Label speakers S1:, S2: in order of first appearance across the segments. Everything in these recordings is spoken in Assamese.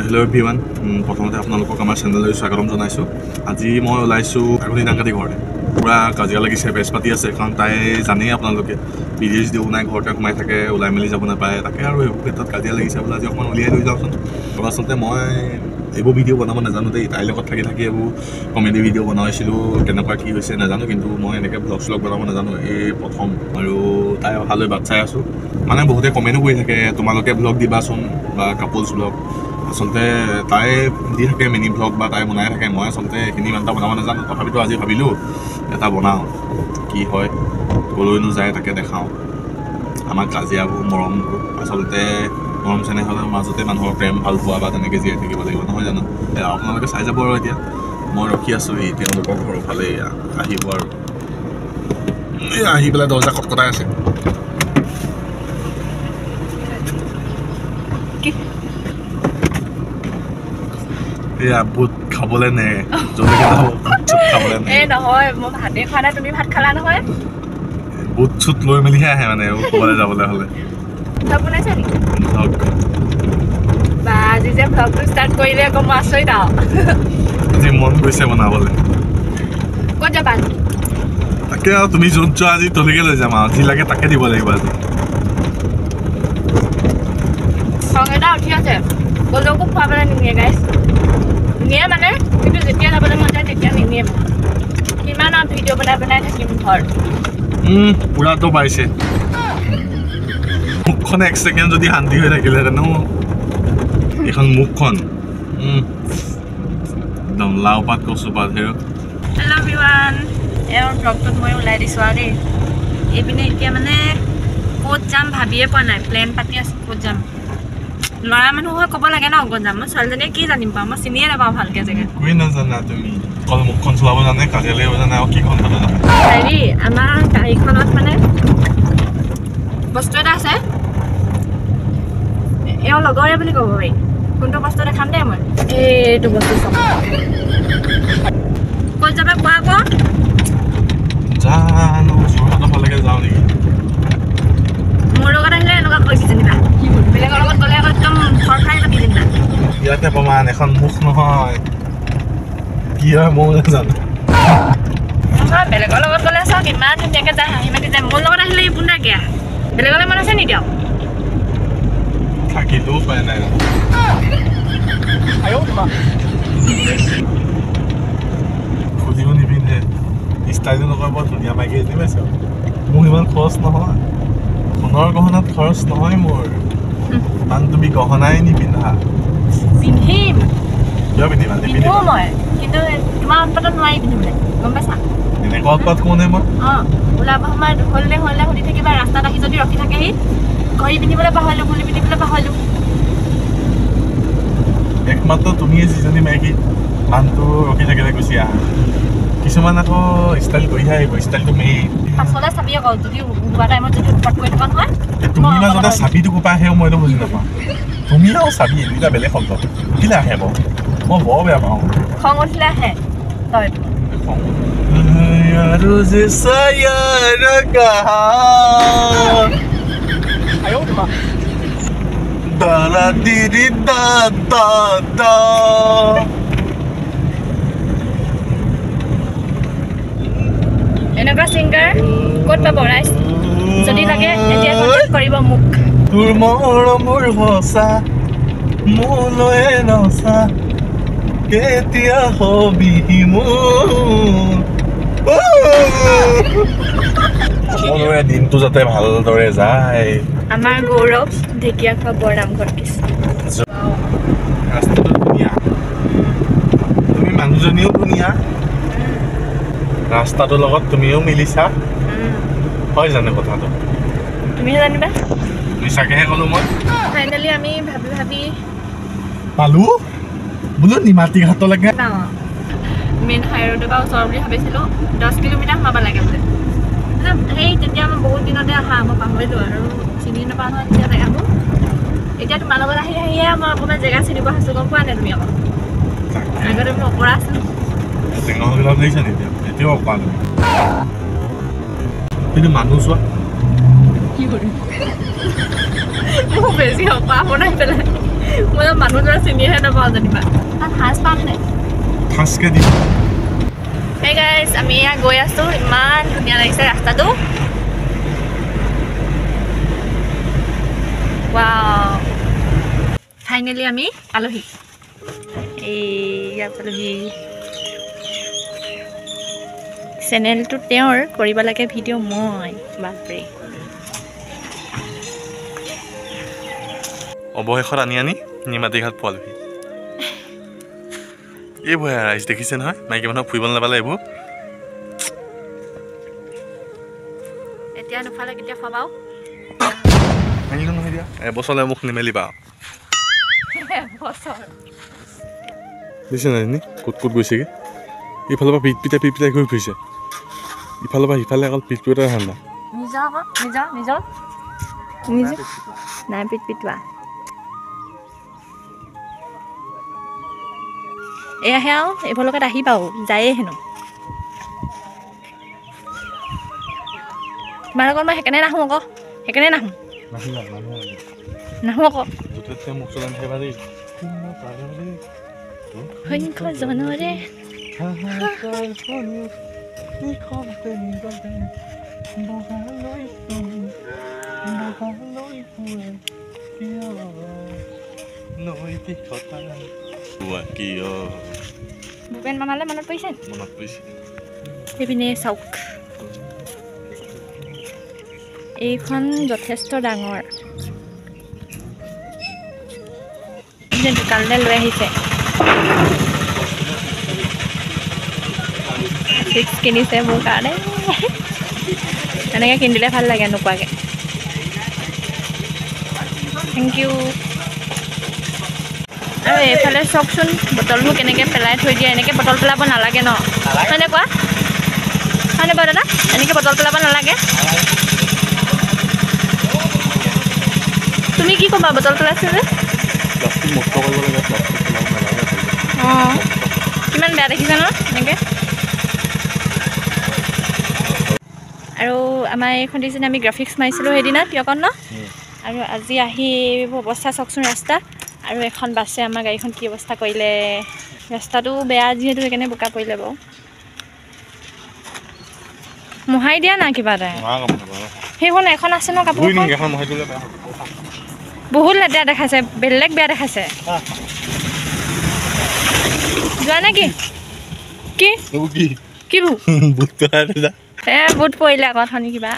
S1: হেল্ল' এভৰিৱান প্ৰথমতে আপোনালোকক আমাৰ চেনেললৈ স্বাগতম জনাইছোঁ আজি মই ওলাইছোঁ আগনি ডাংকাতি ঘৰতে পুৰা কাজিয়া লাগিছে বেছ পাতি আছে কাৰণ তাই জানেই আপোনালোকে বিদেশ দিও নাই ঘৰতে সোমাই থাকে ওলাই মেলি যাব নাপায় তাকে আৰু এইবোৰ ক্ষেত্ৰত কাজিয়া লাগিছে বোলে আজি অকণমান উলিয়াই লৈ যাওঁচোন আৰু আচলতে মই এইবোৰ ভিডিঅ' বনাব নাজানো দেই তাইৰ লগত থাকি থাকি এইবোৰ কমেডি ভিডিঅ' বনাইছিলোঁ কেনেকুৱা কি হৈছে নাজানো কিন্তু মই এনেকৈ ব্লগ শ্লগ বনাব নাজানো এই প্ৰথম আৰু তাই অহালৈ বাট চাই আছোঁ মানে বহুতে কমেণ্টো কৰি থাকে তোমালোকে ব্লগ দিবাচোন বা কাপলছ ব্লগ আচলতে তাই দি থাকে মিনি ব্লগ বা তাই বনাই থাকে মই আচলতে এইখিনি ইমান এটা বনাব নাজানো তথাপিতো আজি ভাবিলোঁ এটা বনাওঁ কি হয় ক'লৈনো যায় তাকে দেখাওঁ আমাৰ কাজিয়াবোৰ মৰমবোৰ আচলতে মৰম চেনেহৰ মাজতে মানুহৰ প্ৰেম ভাল পোৱা বা তেনেকৈ জীয়াই থাকিব লাগিব নহয় জানো আপোনালোকে চাই যাব আৰু এতিয়া মই ৰখি আছোঁ এই তেওঁলোকৰ ঘৰৰ ফালে আহিব আৰু আহি পেলাই দৰ্জা কটকটাই আছে এয়া বুট খাবলৈ নে জলকীয়া খাবলৈ নে
S2: নহয় মই ভাতে খোৱা নাই তুমি ভাত খালা নহয়
S1: বুট চুট লৈ মেলিহে আহে মানে ক'বলৈ যাবলৈ হ'লে
S2: ভ্লগ বনাইছা নেকি বা আজি যে ভ্লগটো ষ্টাৰ্ট কৰিলে আকৌ মই আচৰিত আৰু
S1: আজি মন গৈছে বনাবলৈ
S2: ক'ত যাবা
S1: তাকে আৰু তুমি য'ত যোৱা আজি তলৈকে লৈ যাম আৰু যি লাগে তাকে দিব লাগিব আজি
S2: খং এটা উঠি আছে ক'লৈকো খুৱাবলৈ নিনিয়ে গাইছ নিয়ে মানে কিন্তু যেতিয়া যাবলৈ মন যায় তেতিয়া নিনিয়ে কিমান আৰু ভিডিঅ' বনাই বনাই থাকিম ঘৰ
S1: পুৰাটো পাইছে মুখখন এক ছেকেণ্ড যদি শান্তি হৈ থাকিলেহেঁতেন এইখন মুখখন একদম লাও পাত কচু পাত হেৰ
S2: হেল্ল' এভৰিৱান এওঁৰ ব্লগটোত মই ওলাই দিছোঁ আৰু দেই এইপিনে এতিয়া মানে ক'ত যাম ভাবিয়ে পোৱা নাই প্লেন পাতি আছোঁ ক'ত যাম ল'ৰা মানুহ হৈ ক'ব লাগে ন ক'ত যাম মই ছোৱালীজনীয়ে কি জানিম পাওঁ মই চিনিয়ে নাপাওঁ ভালকৈ জেগা
S1: একোৱে নাজানা তুমি অকল মুখখন চলাব জানে কাজিয়া লাগিব জানে আৰু কি খন জানে
S2: হেৰি আমাৰ গাড়ীখনত মানে বস্তু এটা আছে এওঁ লগৰে বুলি ক'ব পাৰি কোনটো বস্তু দেখাম দেই মই এইটো বস্তু চাম ক'ত যাবা কোৱা আকৌ
S1: জানো যোৰহাটৰ ফালেকে যাওঁ নেকি
S2: মোৰ লগত আহিলে এনেকুৱা কৈছে যেনিবা বেলেগৰ লগত গ'লে আকৌ একদম খৰ খাই যাবি যেনিবা
S1: ইয়াতে প্ৰমাণ এখন মুখ নহয় কি হয় মই নাজানো
S2: বেলেগৰ লগত গ'লে চাওক ইমান ধুনীয়াকৈ যায় হাঁহি মাতি যায় মোৰ লগত আহিলে এইবোৰ নাকিয়া বেলেগলৈ মন আছে নেকি আৰু
S1: থাকিলেও পাই নাই খুজিব নিপিন্ধে ষ্টাইলো নকৰে বৰ ধুনীয়া মাইকী এজনী পাইছে মোৰ ইমান খৰচ নহয় সোণৰ গহনাত খৰচ নহয় মোৰ ইমান তুমি গহনাই নিপিন্ধা
S2: পিন্ধিম
S1: কিয় পিন্ধিবা
S2: পিন্ধো মই কিন্তু তোমাৰ উৎপাদন নোৱাৰি পিন্ধিবলৈ গম পাইছা
S1: এনেকুৱা উৎপাত কওঁ নে মই
S2: অঁ ওলাব সময়ত হ'লে হ'লে সুধি থাকিবা ৰাস্তাত আহি যদি ৰখি থাকেহি ঘড়ী পিন্ধিবলৈ পাহৰিলোঁ ঘড়ী পিন্ধিবলৈ পাহৰিলোঁ
S1: একমাত্ৰ তুমিয়ে যিজনী মাইকী মানুহটো ৰখি থাকিলে গুচি আহা কিছুমান আকৌ ষ্টাইল কৰিহে আহিব ষ্টাইলটো মেইন
S2: পাছলৈ চাবি আকৌ যদি ওলোৱা টাইমত যদি উৎপাত কৰি থকা নহয়
S1: তুমি মাজতে চাবিটো কোপা আহে মইতো বুজি নাপাওঁ তুমি আৰু চাবি দুইটা বেলেগ শব্দ কিলে আহে বাৰু মই বৰ বেয়া পাওঁ
S2: খং উঠিলে আহে তই
S1: আৰু যে ছায়াৰ কাহা দাৰা দিৰি দা দা দা
S2: এনেকুৱা ছিংগাৰ ক'ত পাব ৰাইজ যদি লাগে এতিয়া কণ্টেক্ট কৰিব মোক
S1: তোৰ মৰমৰ সঁচা মোলৈ নচা কেতিয়া হবি মোৰ দিনটো যাতে ভালদৰে যায়
S2: আমাৰ গৌৰৱ ঢেকীয়াখোৱা বৰনামঘৰ
S1: ৰাস্তাটো ধুনীয়া তুমি মানুহজনীও ধুনীয়া ৰাস্তাটোৰ লগত তুমিও মিলিছা হয় জানো কথাটো
S2: তুমিহে জানিবা
S1: মিছাকেহে ক'লোঁ মই
S2: ফাইনেলি আমি ভাবি ভাবি
S1: পালোঁ বোলো নিমাতী ঘাটলৈকে
S2: মেইন হাইৰোডৰ পৰা ওচৰ বুলি ভাবিছিলোঁ 10 কিলোমিটাৰ সোমাব লাগে বোলে সেই তেতিয়া মই বহুত দিনতে অহা মই পাহৰিলোঁ আৰু চিনি নাপাওঁ নহয় তেতিয়া জেগাবোৰ এতিয়া তোমাৰ লগত আহি আহিয়ে মই অকণমান জেগা চিনিব আছোঁ গম পোৱা নাই তুমি আকৌ আগতে মই অকৰা আছিলোঁ
S1: টেঙাবিলাক লাগিছে নি এতিয়াও অকৰা কিন্তু মানুহ চোৱা
S2: কি কৰিম বেছি অকৰা বনাই পেলাই মই মানুহজনে চিনিহে নাপাওঁ যেনিবা তাত সাজ পাম নে
S1: খাচকে দি
S2: Hey guys, আমি ইয়াত গৈ আছো ইমান ধুনীয়া লাগিছে ৰাস্তাটো Wow Finally আমি পালোহি এইয়া পালোহি চেনেলটো তেওঁৰ কৰিব লাগে ভিডিঅ' মই বাপৰে
S1: অৱশেষত আনি নিমাতীঘাট পোৱালোহি এইবোৰ ৰাইজ দেখিছে নহয় মাইকী মানুহক ফুৰিব নাপালে এইবোৰ
S2: এতিয়া নুফালে কেতিয়া ফাবাও
S1: নহয় দিয়া এবছৰলৈ মুখ নিমেলিবা বুজিছে নাই ক'ত ক'ত গৈছেগৈ ইফালৰ পৰা পিট পিটাই ঘূৰি ফুৰিছে ইফালৰ পৰা সিফালে অকল পিট পিটাই ধান্দা
S2: নিজৰ নাই পিট পিটোৱা এয়াহে আৰু এইফালকে আহিবাও যায়েই হেনো তোমাৰ লগত মই সেইকাৰণে নাহোঁ আকৌ নাহোঁ আকৌ সংখ্য জনৰে ভূপেন মামালৈ মনত পৰিছে সেইপিনে চাওক এইখন যথেষ্ট ডাঙৰ দোকানলৈ লৈ আহিছে চিপছ কিনিছে মোৰ কাৰণে এনেকৈ কিনিলে ভাল লাগে নোকোৱাকৈ থেংক ইউ আৰু এইফালে চাওকচোন বটলবোৰ কেনেকৈ পেলাই থৈ দিয়ে এনেকৈ বটল পেলাব নালাগে ন হয়নে কোৱা হয়নে বাৰু দাদা এনেকৈ বটল পেলাব নালাগে তুমি কি ক'বা বটল পেলাইছে যে অঁ কিমান বেয়া দেখিছে ন এনেকৈ আৰু আমাৰ এইখন দিছে আমি গ্ৰাফিক্স মাৰিছিলোঁ সেইদিনা পিয়কত ন আৰু আজি আহি অৱস্থা চাওকচোন ৰাস্তা আৰু এখন বাছে আমাৰ গাড়ীখন কি অৱস্থা কৰিলে ৰাস্তাটো বেয়া যিহেতু সেইকাৰণে বোকা কৰিলে বাৰু মোহাৰি দিয়া না কিবা এটা সেইখন এখন আছে ন কাপোৰ বহুত লেতেৰা দেখাইছে বেলেগ বেয়া দেখাইছে যোৱা নে কি কি বুট পৰিলে আকৌ অথনি কিবা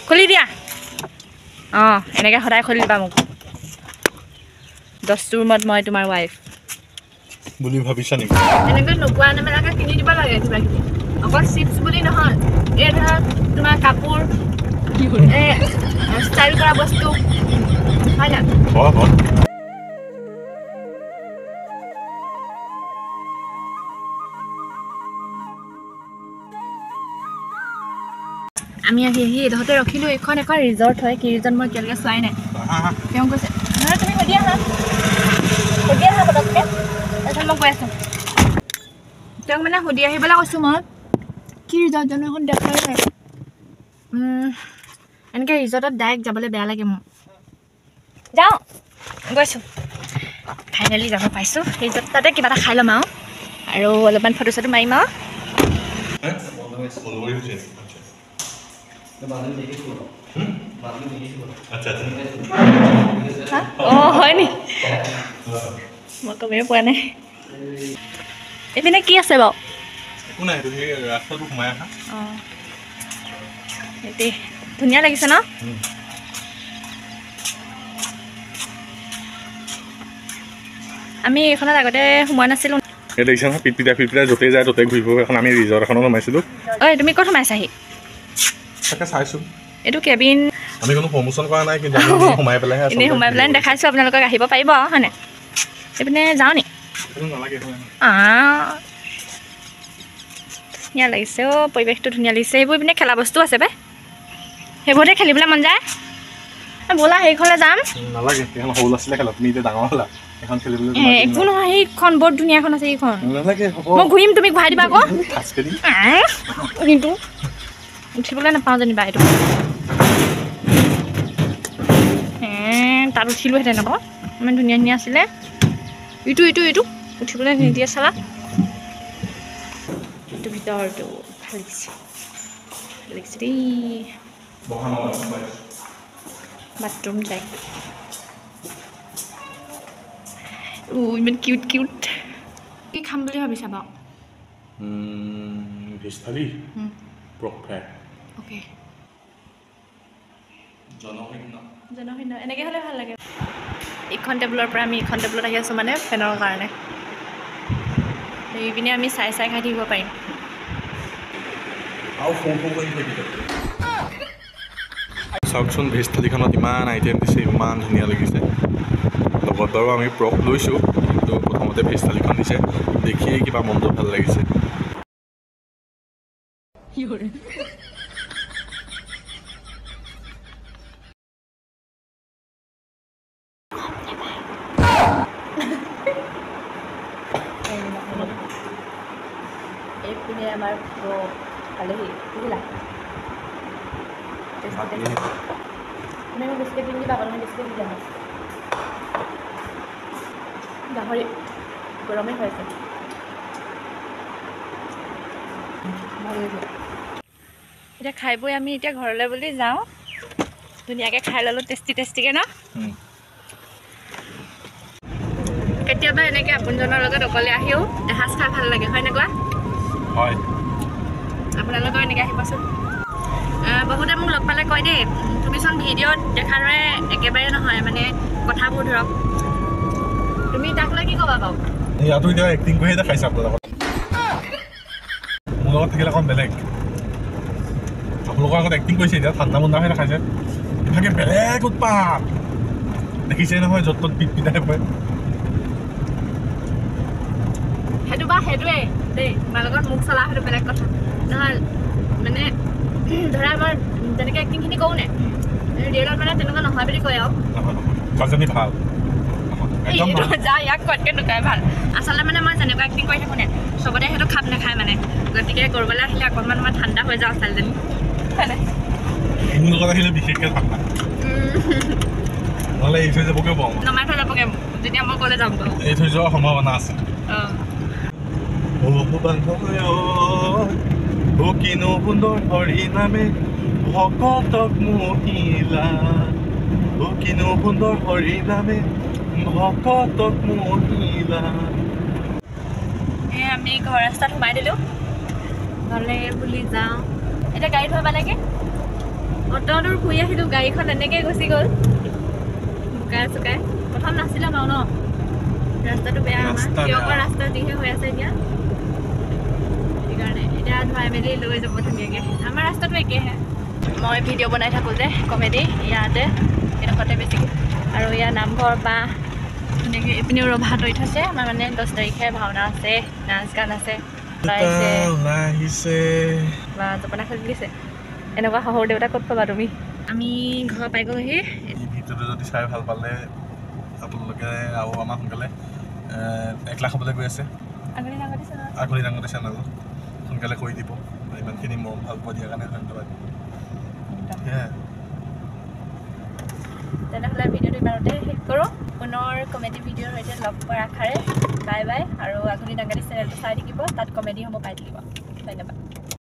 S2: খুলি দিয়া অঁ এনেকৈ সদায় খুলি দিবা মোক 10টো ৰুমত মই তোমাৰ ৱাইফ
S1: বুলি ভাবিছা নেকি
S2: এনেকৈ নোপোৱা নেমেলাকৈ কিনি দিব লাগে কিবা কিবি অকল চিপছ বুলি নহয় এই ধৰা তোমাৰ কাপোৰ এই ষ্টাইল কৰা বস্তু হয় না আমি আহি এডোখৰতে ৰখিলোঁ এখন ৰিজৰ্ট হয় কি ৰিজৰ্ট মই এতিয়ালৈকে চোৱাই নাই তেওঁ কৈছে নহয় তুমি সুধি আহা পটককৈ তাৰপিছত মই কৈ আছোঁ তেওঁক মানে সুধি আহিবলৈ কৈছোঁ মই কি ৰিজৰ্ট জানো এখন দেখাই নাই এনেকৈ ৰিজৰ্টত ডাইৰেক্ট যাবলৈ বেয়া লাগে মোৰ যাওঁ গৈছোঁ ফাইনেলি যাব পাইছোঁ ৰিজৰ্ট তাতে কিবা এটা খাই ল'ম আৰু অলপমান ফটো চটো মাৰিম আৰু অঁ হয় নি মই কমেই পোৱা নাই এইপিনে কি আছে বাৰু অঁ সেইটোৱে ধুনীয়া লাগিছে ন আমি এইখনত আগতে সোমোৱা নাছিলোঁ
S1: দেখিছা নহয় পিটপিটা য'তেই যায় ত'তে ঘূৰি ফুৰিব এখন আমি ৰিজৰ্ট এখনত সোমাইছিলোঁ
S2: ঐ তুমি ক'ত সোমাইছাহি
S1: তাকে চাইছোঁ
S2: এইটো কেবিন
S1: আমি কোনো প্ৰমোশ্যন কৰা নাই কিন্তু সোমাই পেলাই
S2: এনেই সোমাই পেলাই দেখাইছোঁ আপোনালোকক আহিব পাৰিব হয়নে এইপিনে যাওঁ নি ধুনীয়া লাগিছে অ' পৰিৱেশটো ধুনীয়া লাগিছে এইবোৰ এইপিনে খেলা বস্তু আছে বে সেইবোৰতে খেলিবলৈ মন যায় ব'লা সেইখনলৈ যাম
S1: নালাগে সেইখন সৰু ল'ৰা ছোৱালীয়ে খেলা তুমি এতিয়া ডাঙৰ হ'লা এখন খেলিবলৈ
S2: একো নহয় সেইখন বৰ ধুনীয়াখন আছে সেইখন মই ঘূৰিম তুমি ঘূৰাই দিবা আকৌ কিন্তু উঠিবলৈ নাপাওঁ যেনিবা এইটো তাত উঠিলোহেঁতেন আকৌ ইমান ধুনীয়া ধুনীয়া আছিলে ইটো উঠিবলৈ নিদিয়ে চালা এইটো ভিতৰটো ভাল লাগিছে দেই বাথৰুম টাইপ ইমান কিউট কি খাম বুলি ভাবিছা বাৰু
S1: ভেজ থালি পৰ্ক ফ্ৰাই
S2: অ'কে
S1: জনসৈন্য
S2: এনেকৈ হ'লে ভাল লাগে ইখন টেবুলৰ পৰা আমি ইখন টেবুলত আহি আছোঁ মানে ফেনৰ কাৰণে এইপিনে আমি চাই খাই থাকিব পাৰিম
S1: চাওকচোন ভেজ থালিখনত ইমান আইটেম দিছে ইমান ধুনীয়া লাগিছে লগত বাৰু আমি পৰ্ক লৈছোঁ কিন্তু প্ৰথমতে ভেজ থালিখন দিছে দেখিয়েই কিবা মনটো ভাল লাগিছে
S2: এইপিনে আমাৰ ভালেই বুজিলা বিস্কুট দিম দিবা বিস্কুট দি দিয়া গাহৰি গৰমে হৈ আছে এতিয়া খাই বৈ আমি এতিয়া ঘৰলৈ বুলি যাওঁ ধুনীয়াকৈ খাই ল'লোঁ টেষ্টিকৈ ন কেতিয়াবা এনেকৈ আপোনজনৰ লগত অকলে আহিও এসাঁজ খাই ভাল লাগে হয় এনেকুৱা
S1: হয়
S2: আপোনালোকেও এনেকৈ আহিবচোন বহুতে মোক লগ পালে কয় দেই তুমিচোন ভিডিঅ'ত দেখাৰ দৰে একেবাৰে নহয় মানে কথাবোৰ ধৰক তুমি তাক লৈ কি ক'বা বাৰু
S1: ইয়াতো এতিয়া এক্টিং কৰিহে দেখাইছে আপোনালোকৰ মোৰ লগত থাকিলে অকণ বেলেগ আপোনালোকৰ আগত এক্টিং কৰিছে এতিয়া ঠাণ্ডা মুণ্ডা হৈ দেখাইছে ইভাগে বেলেগ উৎপাত দেখিছে নহয় য'ত ত'ত পিট পিটাই পৰে
S2: সেইটো বা সেইটোৱে দেই তোমাৰ লগত মোক চলা সেইটো বেলেগ কথা নহয় মানে ধৰা মই তেনেকৈ এক্টিংখিনি কৰোঁ নে ৰিয়েলত মানে তেনেকুৱা নহয় বুলি কয় আৰু
S1: ছোৱালীজনী ভাল
S2: যা ইয়াক কোৱাতকৈ নুকাই ভাল আচলতে মানে মই যেনেকুৱা এক্টিং কৰি থাকোঁ নে চবতে সেইটো খাপ নাখায় মানে গতিকে কৰিবলৈ আহিলে অকণমান মই ঠাণ্ডা হৈ যাওঁ ছোৱালীজনী হয় নাই
S1: মোৰ লগত আহিলে বিশেষকৈ ঠাণ্ডা নহ'লে এই থৈ যাবগৈ পাওঁ
S2: নমাই থৈ যাবগৈ যেতিয়া মই ক'লে যাম বাৰু
S1: এই থৈ যোৱাৰ সম্ভাৱনা আছে কিনো সুন্দৰ হৰি নামে ভকতক মহিলা কিনো সুন্দৰ হৰি নামে ভকতক মহিলা
S2: আমি ঘৰ ৰাস্তাত সোমাই দিলোঁ ঘৰলৈ বুলি যাওঁ এতিয়া গাড়ী থৈ পালেগৈ অট'টোৰ শুই আহিলোঁ গাড়ীখন এনেকৈ গুচি গ'ল বোকাই চুকাই প্ৰথম নাছিলে বাৰু ন ৰাস্তাটো বেয়া আমাৰ কিয়কৰ ৰাস্তা যিহে হৈ আছে এতিয়া সেইকাৰণে এতিয়া ধুৱাই মেলি লৈ যাব ধুনীয়াকৈ আমাৰ ৰাস্তাটো একেহে মই ভিডিঅ' বনাই থাকোঁ যে কমেডি ইয়াতে এডোখৰতে বেছিকৈ আৰু ইয়াৰ নামঘৰ বা ধুনীয়াকৈ এইপিনেও ৰভা তৰি থৈছে আমাৰ মানে 10 তাৰিখে ভাওনা আছে নাচ গান আছে বা জপনা খেলি দিছে এনেকুৱা শহুৰ দেউতা ক'ত পাবা তুমি আমি ঘৰ পাই গ'লোহি
S1: ভিডিঅ'টো যদি চাই ভাল পালে আপোনালোকে আৰু আমাৰ সোনকালে 1 লাখ হ'বলৈ গৈ আছে আগলি ডাঙতি চেনেল সোনকালে কৰি দিব ইমানখিনি মৰম ভাল পোৱা দিয়াৰ কাৰণে ধন্যবাদ
S2: তেনেহ'লে ভিডিঅ'টো ইমানতে শেষ কৰোঁ পুনৰ কমেডি ভিডিঅ'ৰ সৈতে লগ পোৱাৰ আশাৰে বাই বাই আৰু আগলি ডাঙতি চেনেলটো চাই থাকিব তাত কমেডিসমূহ পাই থাকিব ধন্যবাদ